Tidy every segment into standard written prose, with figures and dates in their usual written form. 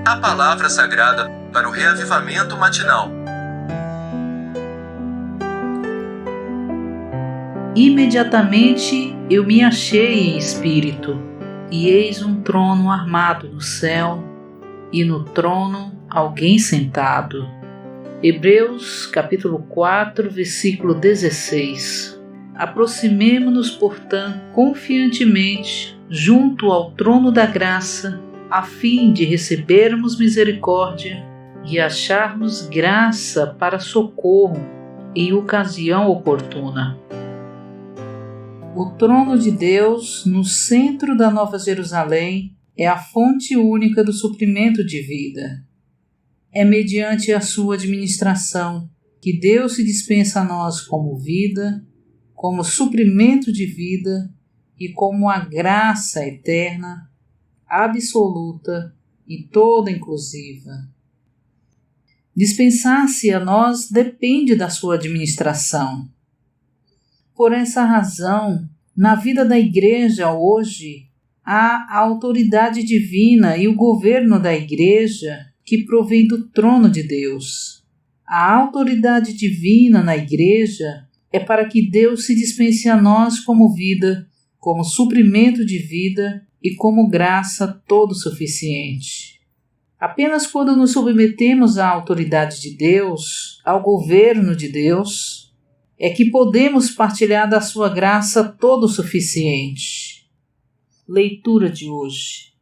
A palavra sagrada para o reavivamento matinal. Imediatamente eu me achei em espírito, e eis um trono armado no céu, e no trono alguém sentado. Hebreus capítulo 4, versículo 16. Aproximemo-nos, portanto, confiantemente junto ao trono da graça, a fim de recebermos misericórdia e acharmos graça para socorro em ocasião oportuna. O trono de Deus, no centro da Nova Jerusalém, é a fonte única do suprimento de vida. É mediante a sua administração que Deus se dispensa a nós como vida, como suprimento de vida e como a graça eterna, absoluta e toda inclusiva. Dispensar-se a nós depende da sua administração. Por essa razão, na vida da Igreja hoje, há a autoridade divina e o governo da Igreja que provém do trono de Deus. A autoridade divina na Igreja é para que Deus se dispense a nós como vida, como suprimento de vida e como graça todo suficiente. Apenas quando nos submetemos à autoridade de Deus, ao governo de Deus, é que podemos partilhar da sua graça todo suficiente. Leitura de hoje.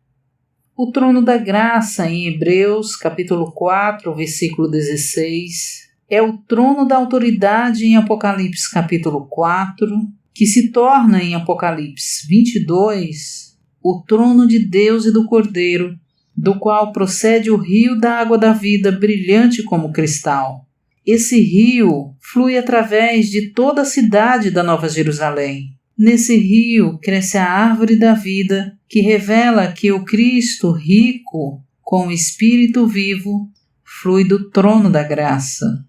O trono da graça em Hebreus capítulo 4, versículo 16, é o trono da autoridade em Apocalipse capítulo 4, que se torna em Apocalipse 22 o trono de Deus e do Cordeiro, do qual procede o rio da água da vida, brilhante como cristal. Esse rio flui através de toda a cidade da Nova Jerusalém. Nesse rio cresce a árvore da vida, que revela que o Cristo rico, com o Espírito vivo, flui do trono da graça.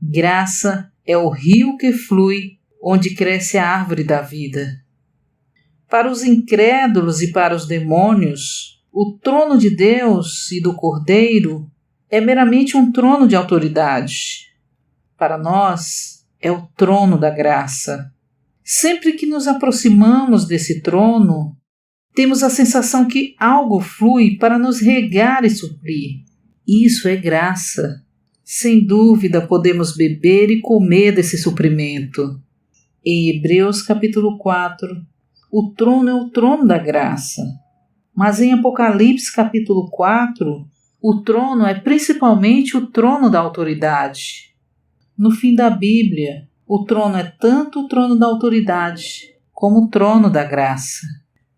Graça é o rio que flui, onde cresce a árvore da vida. Para os incrédulos e para os demônios, o trono de Deus e do Cordeiro é meramente um trono de autoridade. Para nós, é o trono da graça. Sempre que nos aproximamos desse trono, temos a sensação que algo flui para nos regar e suprir. Isso é graça. Sem dúvida, podemos beber e comer desse suprimento. Em Hebreus capítulo 4, o trono é o trono da graça. Mas em Apocalipse capítulo 4, o trono é principalmente o trono da autoridade. No fim da Bíblia, o trono é tanto o trono da autoridade como o trono da graça.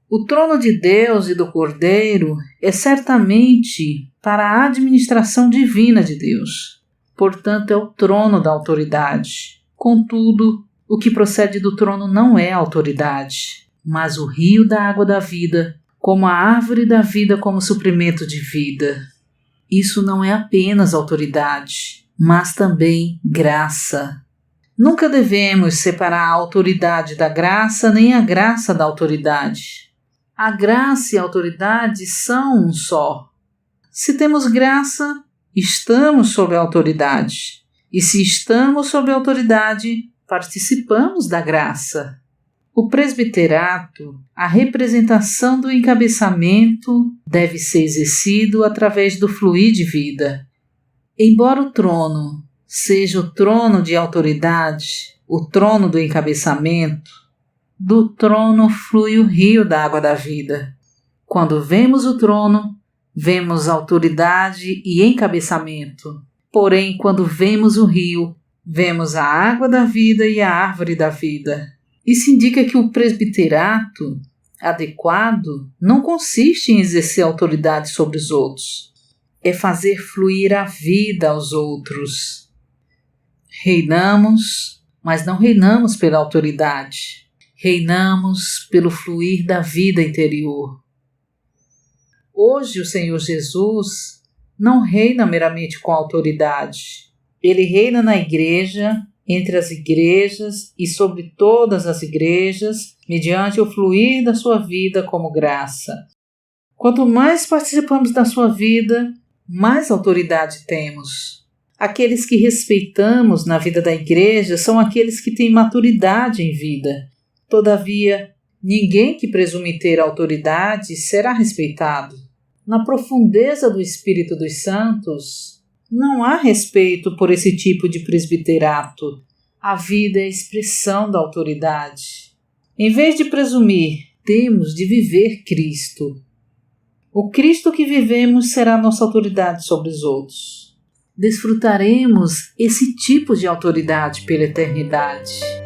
O trono de Deus e do Cordeiro é certamente para a administração divina de Deus. Portanto, é o trono da autoridade. Contudo, o que procede do trono não é a autoridade, mas o rio da água da vida, como a árvore da vida como suprimento de vida. Isso não é apenas autoridade, mas também graça. Nunca devemos separar a autoridade da graça, nem a graça da autoridade. A graça e a autoridade são um só. Se temos graça, estamos sob a autoridade. E se estamos sob a autoridade, participamos da graça. O presbiterato, a representação do encabeçamento, deve ser exercido através do fluir de vida. Embora o trono seja o trono de autoridade, o trono do encabeçamento, do trono flui o rio da água da vida. Quando vemos o trono, vemos autoridade e encabeçamento. Porém, quando vemos o rio, vemos a água da vida e a árvore da vida. Isso indica que o presbiterato adequado não consiste em exercer autoridade sobre os outros. É fazer fluir a vida aos outros. Reinamos, mas não reinamos pela autoridade. Reinamos pelo fluir da vida interior. Hoje o Senhor Jesus não reina meramente com autoridade. Ele reina na igreja, entre as igrejas e sobre todas as igrejas, mediante o fluir da sua vida como graça. Quanto mais participamos da sua vida, mais autoridade temos. Aqueles que respeitamos na vida da igreja são aqueles que têm maturidade em vida. Todavia, ninguém que presume ter autoridade será respeitado. Na profundeza do Espírito dos Santos, não há respeito por esse tipo de presbiterato. A vida é a expressão da autoridade. Em vez de presumir, temos de viver Cristo. O Cristo que vivemos será nossa autoridade sobre os outros. Desfrutaremos esse tipo de autoridade pela eternidade.